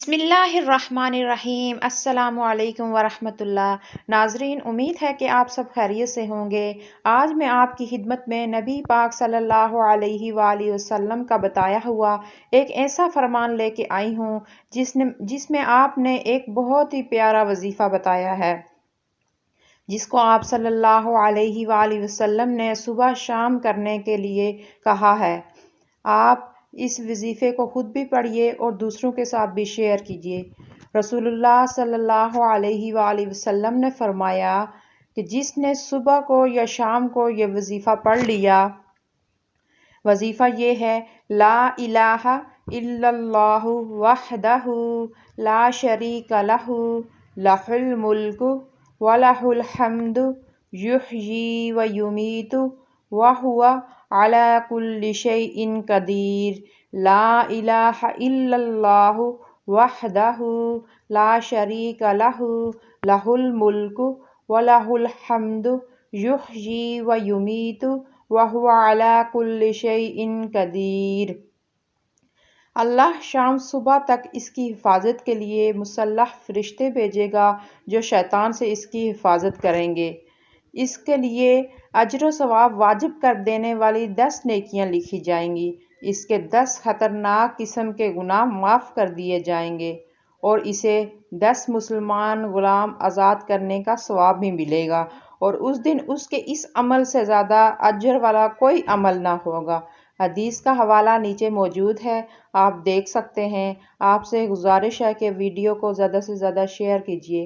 بسم اللہ الرحمن الرحیم۔ السلام علیکم ورحمۃ اللہ۔ ناظرین، امید ہے کہ آپ سب خیریت سے ہوں گے۔ آج میں آپ کی خدمت میں نبی پاک صلی اللہ علیہ وآلہ وسلم کا بتایا ہوا ایک ایسا فرمان لے کے آئی ہوں جس میں آپ نے ایک بہت ہی پیارا وظیفہ بتایا ہے، جس کو آپ صلی اللہ علیہ وآلہ وسلم نے صبح شام کرنے کے لیے کہا ہے۔ آپ اس وظیفے کو خود بھی پڑھیے اور دوسروں کے ساتھ بھی شیئر کیجیے۔ رسول اللہ صلی اللہ علیہ وآلہ وسلم نے فرمایا کہ جس نے صبح کو یا شام کو یہ وظیفہ پڑھ لیا، وظیفہ یہ ہے: لا الہ الا اللہ وحدہ لا شریک لہ لہ الملک ولہ الحمد یحیی ویمیت وہو علی کل شیء قدیر۔ لا الہ الا اللہ وحدہ لا شریک لہ لہ الملک ولہ الحمد یحیی ویمیت وہو علی کل شیء قدیر۔ اللہ شام صبح تک اس کی حفاظت کے لیے مسلح فرشتے بھیجے گا جو شیطان سے اس کی حفاظت کریں گے۔ اس کے لیے اجر و ثواب واجب کر دینے والی 10 نیکیاں لکھی جائیں گی۔ اس کے 10 خطرناک قسم کے گناہ معاف کر دیے جائیں گے اور اسے 10 مسلمان غلام آزاد کرنے کا ثواب بھی ملے گا، اور اس دن اس کے اس عمل سے زیادہ اجر والا کوئی عمل نہ ہوگا۔ حدیث کا حوالہ نیچے موجود ہے، آپ دیکھ سکتے ہیں۔ آپ سے گزارش ہے کہ ویڈیو کو زیادہ سے زیادہ شیئر کیجیے۔